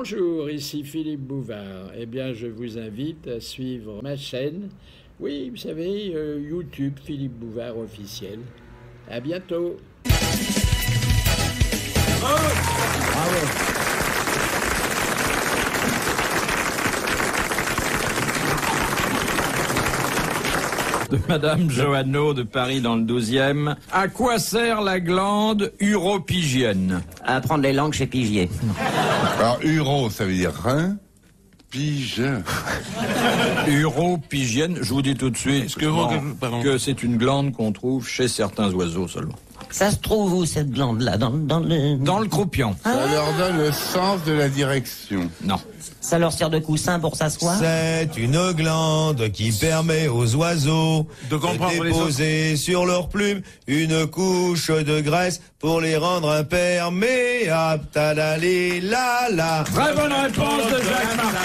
Bonjour, ici Philippe Bouvard. Eh bien, je vous invite à suivre ma chaîne. Oui, vous savez, YouTube Philippe Bouvard officiel. À bientôt. Bravo. De Madame Joanneau de Paris dans le 12e. À quoi sert la glande uropigienne? À apprendre les langues chez Pigier. Alors, uro, ça veut dire rein. Pige. Uropigienne, je vous dis tout de suite que c'est une glande qu'on trouve chez certains oiseaux seulement. Ça se trouve où, cette glande-là? Dans le croupion. Ça leur donne le sens de la direction. Non. Ça leur sert de coussin pour s'asseoir? C'est une glande qui permet aux oiseaux de déposer sur leurs plumes une couche de graisse pour les rendre imperméables. Tadali la la. Très bonne réponse de Jacques Martin.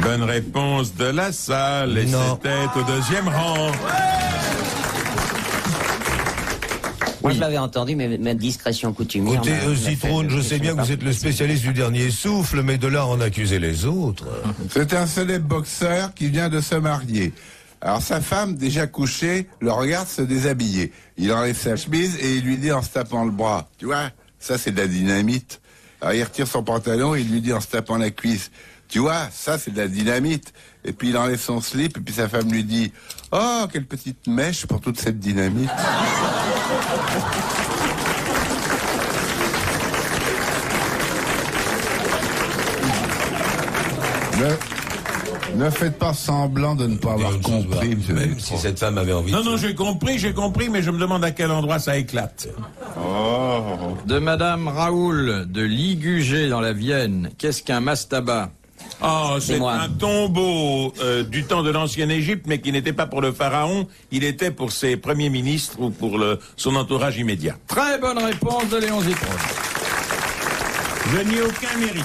Bonne réponse de la salle, et c'était au deuxième rang. Moi, je l'avais entendu, mais ma discrétion coutumière... Écoutez, Zitrone, je sais bien que vous êtes le spécialiste du dernier souffle, mais de là à en accuser les autres... C'est un célèbre boxeur qui vient de se marier. Alors sa femme, déjà couchée, le regarde se déshabiller. Il enlève sa chemise et il lui dit en se tapant le bras, tu vois, ça c'est de la dynamite. Alors il retire son pantalon et il lui dit en se tapant la cuisse, tu vois, ça c'est de la dynamite. Et puis il enlève son slip et puis sa femme lui dit, oh, quelle petite mèche pour toute cette dynamite. Ne faites pas semblant de ne pas avoir compris, monsieur. Même si cette femme avait envie... Non, j'ai compris, mais je me demande à quel endroit ça éclate. De Madame Raoul de Ligugé dans la Vienne. Qu'est-ce qu'un mastaba? Oh, c'est un tombeau du temps de l'ancienne Égypte, mais qui n'était pas pour le pharaon, il était pour ses premiers ministres ou pour son entourage immédiat. Très bonne réponse de Léon Zitrone. Je n'y ai aucun mérite,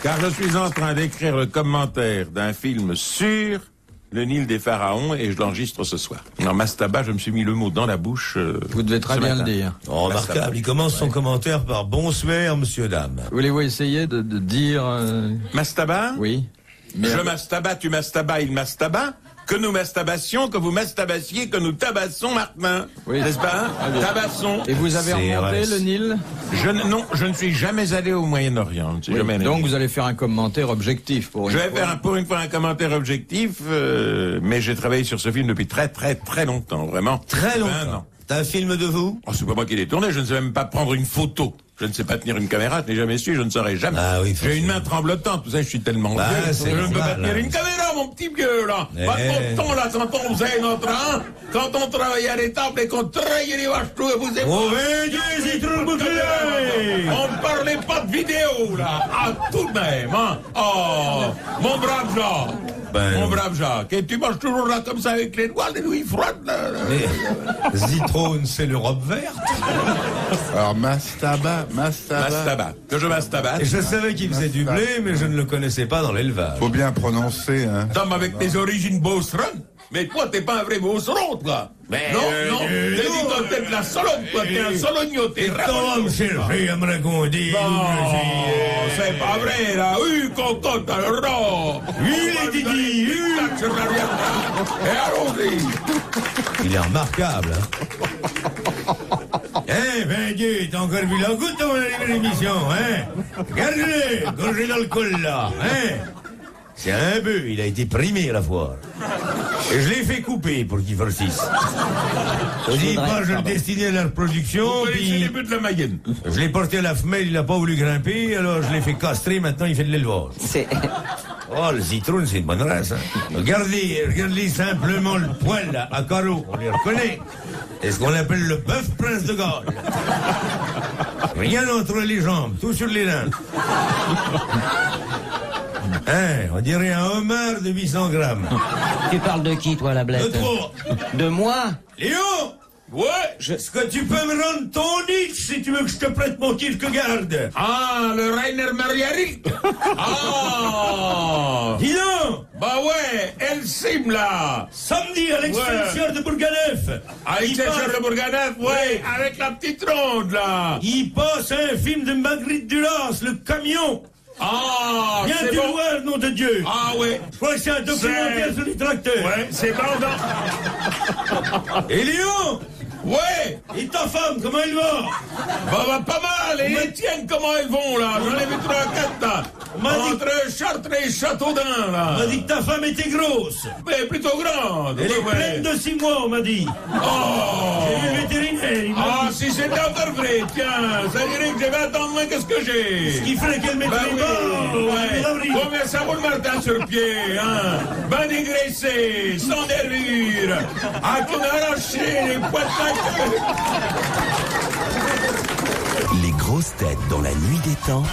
car je suis en train d'écrire le commentaire d'un film sur le Nil des pharaons et je l'enregistre ce soir. Non, mastaba, je me suis mis le mot dans la bouche. Vous devez très bien le dire. Oh, remarquable, il commence son commentaire par bonsoir, monsieur, dame. Voulez-vous essayer de dire... Mastaba? Oui. Je mastaba, tu mastaba, il mastaba. Que nous mastabassions, que vous mastabassiez, que nous tabassons, Martin. Oui. N'est-ce pas? Tabassons. Et vous avez remonté le Nil? Non, je ne suis jamais allé au Moyen-Orient. Oui, donc vous allez faire un commentaire objectif pour une fois. Je vais faire pour une fois un commentaire objectif, mais j'ai travaillé sur ce film depuis très très très longtemps, vraiment. Très longtemps. C'est un film de vous? Oh, c'est pas moi qui l'ai tourné, je ne sais même pas prendre une photo. Je ne sais pas tenir une caméra, je n'ai jamais su, je ne saurais jamais. Ah oui, j'ai une main tremblotante, tout ça, je suis tellement vieux. Je ne peux pas tenir une caméra, mon petit vieux, là. Pas de temps, là, quand on faisait notre, hein, quand on travaillait à l'étable et qu'on trayait les vaches tout et vous on ne parlait pas de vidéo, là. Ah, tout de même, hein. Oh, mon brave Jacques. Mon brave Jacques. Et tu manges toujours là comme ça avec les doigts, les nouilles froides, là. Zitrone, c'est l'Europe verte. Alors, mastaba. Que je mastabasse. Je savais qu'il faisait du blé, mais je ne le connaissais pas dans l'élevage. Faut bien prononcer, hein. Tom, avec tes origines beauceronnes. Mais toi, t'es pas un vrai beauceron, toi. Mais non, t'es dit que t'es de la Sologne, toi, t'es un Sologno, t'es Tom, me chercher à me raconter. C'est pas vrai, là. Cocotte, alors. Il est dit. Et allons-y. Il est remarquable, hein. Eh, ben Dieu, t'as encore vu la goutte dans l'émission, hein? Regarde-le, gorgé d'alcool, là, hein? C'est un bœuf, il a été primé à la foire. Et je l'ai fait couper pour qu'il farcisse. Au départ, je le destinais à la reproduction, puis... les bœufs de la Mayenne. Je l'ai porté à la femelle, il n'a pas voulu grimper, alors je l'ai fait castrer, maintenant il fait de l'élevage. Oh, le Zitrone, c'est une bonne race, hein. Regardez simplement le poil, là, à carreaux, on les reconnaît. C'est ce qu'on appelle le bœuf prince de Galles. Rien entre les jambes, tout sur les reins. Hein, on dirait un homard de 800 grammes. Tu parles de qui, toi, la blette? De toi. De moi? Léo! Ouais! Est-ce que tu peux me rendre ton X si tu veux que je te prête mon Kierkegaard? Ah, le Rainer Mariari. Ah! Dis donc! Bah ouais, El Sim, là. Samedi, à l'extension de Bourganeuf. À l'extension de Bourganeuf, ouais, avec la petite ronde, là. Il passe un film de Marguerite Duras, Le Camion. Ah, Viens c'est tu bon. voir, nom de Dieu. Ah ouais. Je crois que c'est un documentaire sur les tracteurs. Ouais, c'est bon, non. Et Léon, Ouais. et ta femme, comment elle va? Bah, pas mal. Et les tiennes, comment elles vont, là? J'en ai vu 3 à 4, là. M'a dit- Entre Chartres et Châteaudun, On là. m'a dit que ta femme était grosse. Mais plutôt grande. Elle est ouais. pleine de 6 mois, on m'a dit. Oh. J'ai vu le vétérinaire, il m'a Ah, dit. si c'était encore vrai, tiens, ça dirait que je vais attendre moins que ce que j'ai. Il fallait qu'elle mette Bah les oui, bas. ouais. Combien ça vaut le Martin sur le pied, hein? Ben dégraissé, sans nervure, à qu'on a arraché les poids de la queue. Les grosses têtes dans la nuit des temps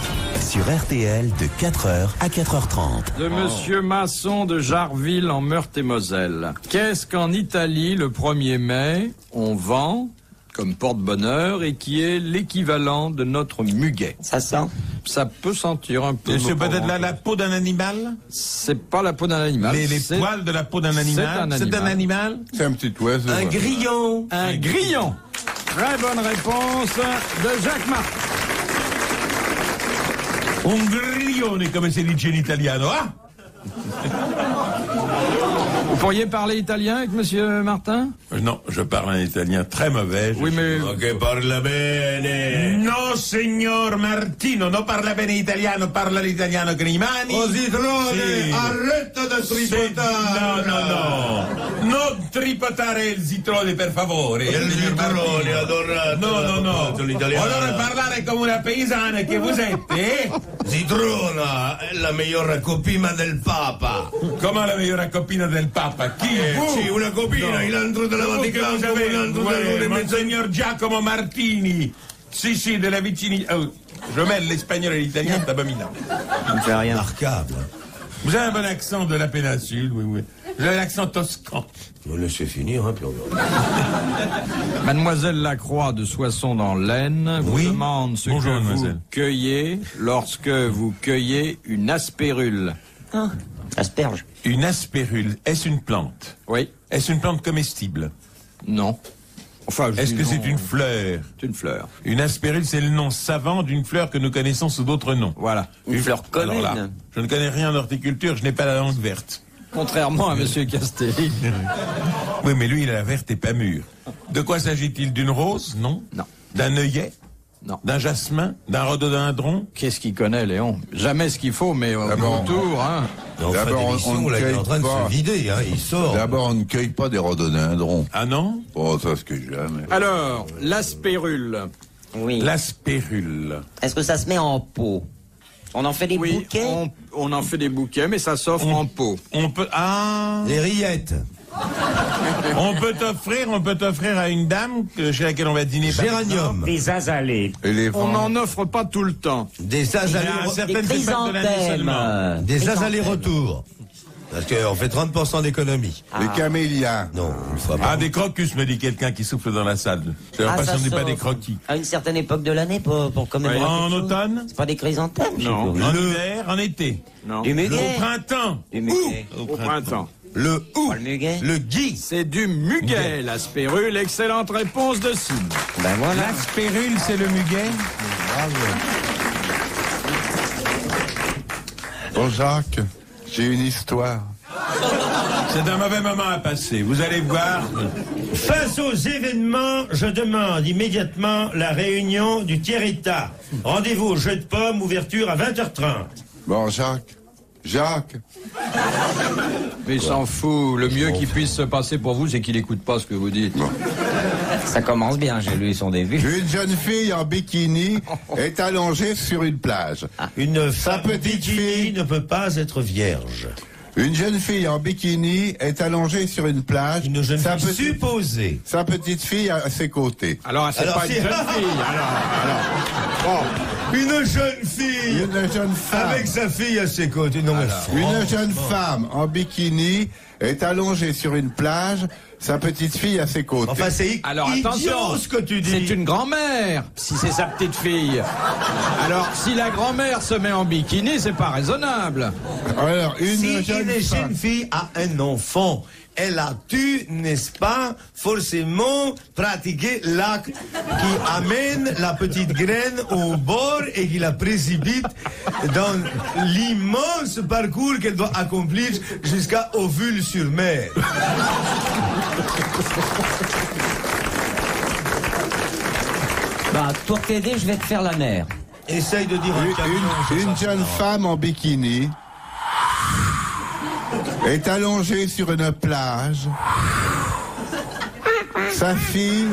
sur RTL de 4h à 4h30. De Monsieur Masson de Jarville en Meurthe-et-Moselle. Qu'est-ce qu'en Italie, le 1er mai, on vend comme porte-bonheur et qui est l'équivalent de notre muguet? Ça sent? Ça peut sentir un peu. C'est peut-être la peau d'un animal? C'est pas la peau d'un animal. Les c'est poils de la peau d'un animal? C'est un animal. C'est un petit oiseau. Un grillon. Un grillon. Très bonne réponse de Jacques Martin. Un griglione, come si dice in italiano, ah? Vous pourriez parler italien avec Monsieur Martin? Non, je parle un italien très mauvais. Oui, mais Che parla bene. No, signor Martino, non parla bene italiano, parla l'italiano con i mani. Oh, Zitrone, Sì. arrête de tripotare. No. Non tripotare il zitrone, per favore. Il signor zitrone, Martino. adorato. No. L'italiano. Allora parlare come una paesana che vous êtes, eh? Zitrona è la migliore copina del Papa. Come la migliore coppina del Papa? Chi? Sì, una copina, il altro della Vaticano, un altro della Monsignor Giacomo Martini. Sì, della vicini. Oh, je mêle l'espagnol et l'italien, c'est abominable. On ne fait rien. Remarquable. Vous avez un bon accent de la péninsule, oui. Vous avez l'accent toscan. On laissez finir, hein, puis on verra. Mademoiselle Lacroix de Soissons dans l'Aisne vous Oui. demande ce Bonjour, que vous mademoiselle. cueillez lorsque vous cueillez une aspérule. Ah, asperge. Une aspérule, est-ce une plante? Oui. Est-ce une plante comestible? Non. Enfin, je Est-ce dis que non. c'est une fleur? C'est une fleur. Une aspérule, c'est le nom savant d'une fleur que nous connaissons sous d'autres noms. Voilà. Une fleur commune. Alors là, je ne connais rien en horticulture, je n'ai pas la langue verte. Contrairement à Monsieur Castelli. Oui, mais lui, il a la verte et pas mûre. De quoi s'agit-il? D'une rose? Non. Non. D'un œillet? Non. D'un jasmin? D'un rhododendron? Qu'est-ce qu'il connaît, Léon? Jamais ce qu'il faut, mais D'abord, autour, hein. En fin D'abord, d'émission, on ne là, il est en cueille train de pas. se vider, hein, il sort. D'abord, on ne cueille pas des rhododendrons. Ah non? Oh, ça, ce que jamais. Alors, l'aspérule. Oui. L'aspérule. Est-ce que ça se met en pot? On en fait des Oui, bouquets? on en fait des bouquets, mais ça s'offre en pot. On peut... Ah! Les rillettes. On peut t'offrir à une dame chez laquelle on va dîner. par Géranium. Des azalées. Et les On vents. n'en offre pas tout le temps. Des exemple. Il y a azalées. certaines Des périodes de l'année seulement. chrysanthèmes. Des Chrysanthèmes. allers-retours. Parce qu'on fait 30% d'économie. Les camélias. Non, une fois Ah, pas. des crocus, me dit quelqu'un qui souffle dans la salle. J'ai Ah, l'impression ça que ce n'est pas s'offre. des croquis. À une certaine époque de l'année pour commémorer. En quelque chose. automne? C'est pas des chrysanthèmes? je Non. suppose. En hiver? En été? Non. Du Au muguet. printemps? Du muguet. Au printemps. Le ou. Pas le muguet. Le gui. C'est du muguet, l'aspérule. Excellente réponse de Sim. Ben voilà. L'aspérule, c'est le muguet? Bon, Jacques, j'ai une histoire. C'est un mauvais moment à passer. Vous allez voir. Face aux événements, je demande immédiatement la réunion du tiers-état. Rendez-vous au jeu de pommes, ouverture à 20h30. Bon, Jacques. Mais il s'en fout. Le mieux qui puisse se passer pour vous, c'est qu'il n'écoute pas ce que vous dites. Ça commence bien, j'ai lu son début. Une jeune fille en bikini est allongée sur une plage. Une femme petite bikini fille. ne peut pas être vierge. Une jeune fille en bikini est allongée sur une plage. Une jeune Sa fille petite- supposée. Sa petite fille à ses côtés. Alors, c'est Alors, pas une c'est- jeune fille. Une jeune fille Une jeune femme. avec sa fille à ses côtés. Non, mais Une jeune femme en bikini est allongé sur une plage, sa petite fille à ses côtés. Enfin, c'est Alors idiot attention, ce que tu dis. c'est une grand-mère, si c'est sa petite fille. Alors, si la grand-mère se met en bikini, c'est pas raisonnable. Alors, une Si jeune une femme. jeune fille a un enfant, elle a dû, n'est-ce pas, forcément pratiquer l'acte qui amène la petite graine au bord et qui la précipite dans l'immense parcours qu'elle doit accomplir jusqu'à Ovule-sur-Mer. Bah, pour t'aider, je vais te faire la mère. Essaye de dire un camion. Une jeune femme en bikini est allongée sur une plage. Sa fille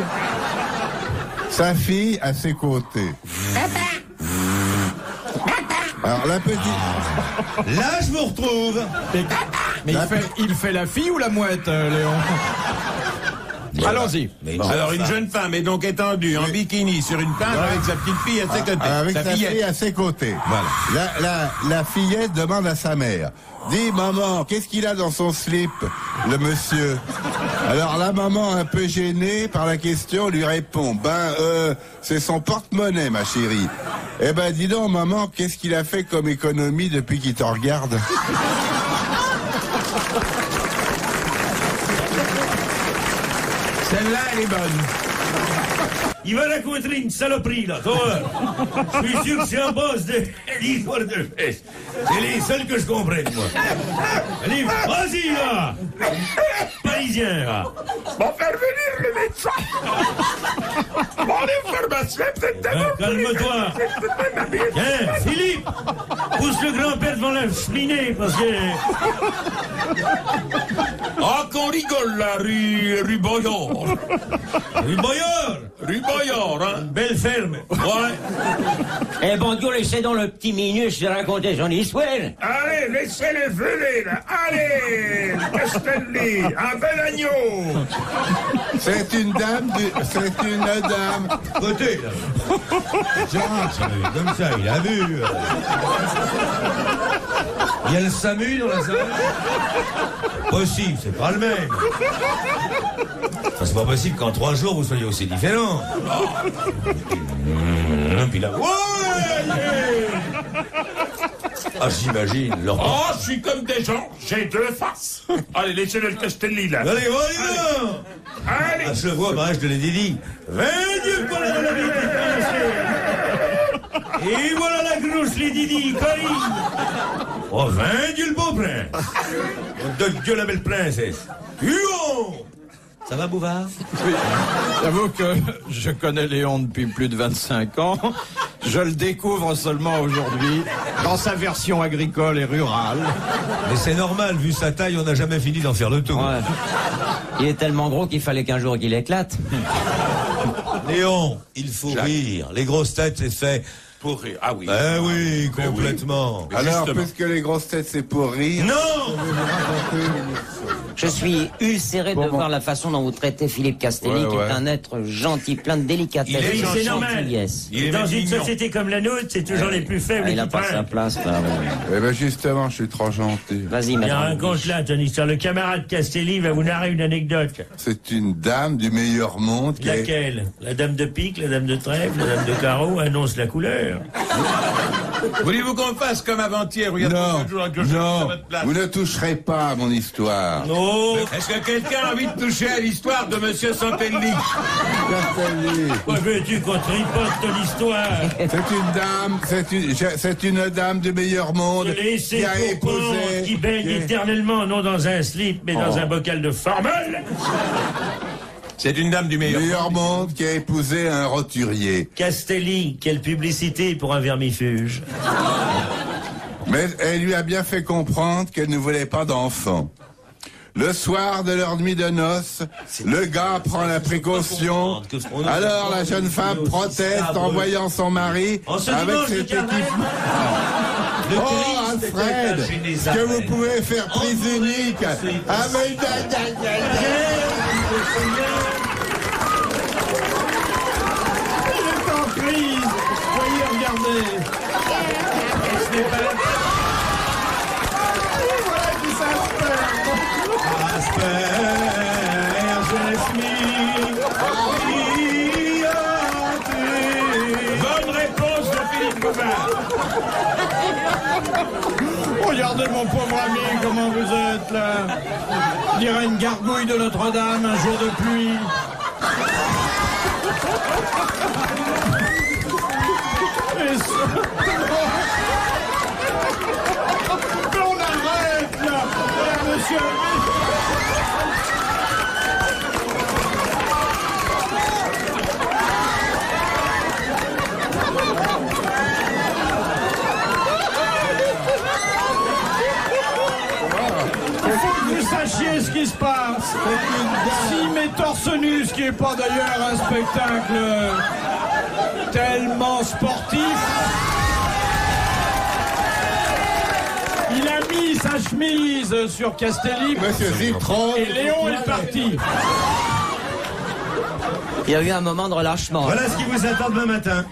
à ses côtés. Alors la petite... Là, je vous retrouve. Mais il fait la fille ou la mouette, Léon? Allons-y. Alors, une jeune femme est donc étendue en bikini sur une plage avec sa petite fille à ses côtés. Avec Sa sa fillette. fille à ses côtés. Voilà. La fillette demande à sa mère. Dis, maman, qu'est-ce qu'il a dans son slip, le monsieur? Alors la maman, un peu gênée par la question, lui répond, c'est son porte-monnaie, ma chérie. Eh ben, dis donc, maman, qu'est-ce qu'il a fait comme économie depuis qu'il te regarde? Celle-là, elle est bonne. Il va raconter une saloperie, là, toi. Je suis sûr que c'est un boss de l'histoire de fesses. C'est les seuls que je comprenne, moi. Allez, vas-y, là. Parisien, là. Bon, faire venir le médecin. Bon, les pharmaciens, peut-être d'abord. Calme-toi. Tiens, Philippe, pousse le grand-père devant la cheminée, parce que... Ah, qu'on rigole, là, rue Boyard. Rue Boyard. Rue Boyard, hein. Belle ferme. Ouais. Eh bon Dieu, laissez dans le petit minus de raconter son histoire. Allez, laissez-les venir, là. Allez, Castelli, un bel agneau. C'est une dame Côté, là. Comme ça, il a vu. Il y a le SAMU dans la salle. Possible, c'est pas le même. Enfin, c'est pas possible qu'en 3 jours vous soyez aussi différents. Puis là, ouais. Ah, j'imagine leur. Oh, je suis comme des gens, j'ai deux faces. Allez, laissez-le le Castelli, là. Allez, on y va. Allez. Ah, je le vois, bah, je te l'ai dit. 20 Dieu pour la vie. Et voilà la grosse Lady Di, Corinne. Oh, 20 Dieu le beau prince. On donne Dieu la belle princesse. Huon. Ça va, Bouvard? Oui, j'avoue que je connais Léon depuis plus de 25 ans. Je le découvre seulement aujourd'hui, dans sa version agricole et rurale. Mais c'est normal, vu sa taille, on n'a jamais fini d'en faire le tour. Ouais. Il est tellement gros qu'il fallait qu'un jour qu'il éclate. Léon, il faut rire. Les grosses têtes, c'est fait. Pour rire. Ah oui. Eh oui, complètement. Mais Alors, justement. puisque les grosses têtes, c'est pour rire... Non. Je suis ulcéré de voir la façon dont vous traitez Philippe Castelli, qui est un être gentil, plein de délicatesse. Il est et de c'est normal. gentillesse. Il est Dans même une mignon. société comme la nôtre, c'est toujours les plus faibles Il qui a pas sa parlent. place, là. Eh ben, justement, je suis trop gentil. Vas-y, Il y a un madame. conte là, ton histoire. Le camarade Castelli va vous narrer une anecdote. C'est une dame du meilleur monde qui est... Laquelle? La dame de pique, la dame de trèfle, la dame de carreau annonce la couleur. Voulez-vous qu'on fasse comme avant-hier? Regarde, Non, toujours avec le jeu à non, votre place. vous ne toucherez pas à mon histoire. Oh, Est-ce que quelqu'un a envie de toucher à l'histoire de Monsieur Santelli? Castelli, quoi veux-tu qu'on tripote ton histoire? c'est une dame du meilleur monde Laissez qui a pour pauvre, épousé... qui baigne éternellement, non dans un slip, mais dans un bocal de formol. C'est une dame du meilleur. meilleur monde qui a épousé un roturier. Castelli, quelle publicité pour un vermifuge. Mais elle lui a bien fait comprendre qu'elle ne voulait pas d'enfant. Le soir de leur nuit de noces, le gars prend la précaution. Alors la jeune femme proteste en voyant son mari En ce avec dimanche de cet carnaval, équipement. le Oh Christ était Alfred, à Génézareth. ce que vous pouvez faire prise unique avec... Voyez, regardez. Ce n'est pas la Regardez mon pauvre ami, comment vous êtes là. On dirait une gargouille de Notre-Dame un jour de pluie. Mais on arrête là, monsieur. Vous sachiez ce qui se passe. Si mes torse nus, ce qui n'est pas d'ailleurs un spectacle tellement sportif, il a mis sa chemise sur Castelli. Monsieur Zitron. Et Léon est parti. Il y a eu un moment de relâchement. Voilà ce qui vous attend demain matin.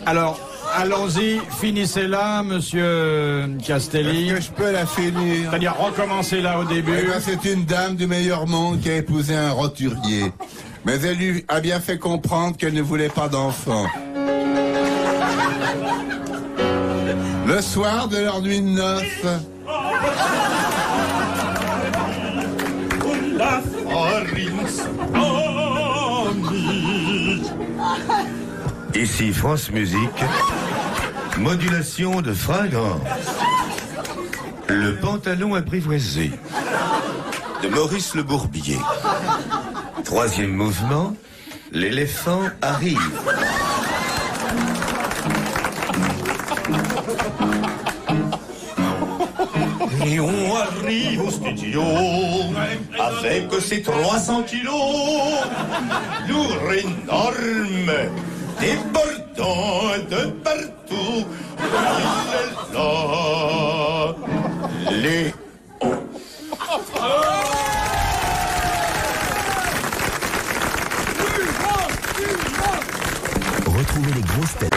Alors, allons-y, finissez là, monsieur Castelli. Est-ce que je peux la finir? C'est-à-dire recommencer là au début. Eh ben, c'est une dame du meilleur monde qui a épousé un roturier. Mais elle lui a bien fait comprendre qu'elle ne voulait pas d'enfant. Le soir de leur nuit de noces, La farine. Ici France Musique, modulation de fringant. Le pantalon apprivoisé de Maurice Le Bourbier. Troisième mouvement, l'éléphant arrive. Et on arrive au studio avec ses 300 kilos, lourd énorme, débordant de partout. Il est là, Léon. Retrouvez les grosses têtes.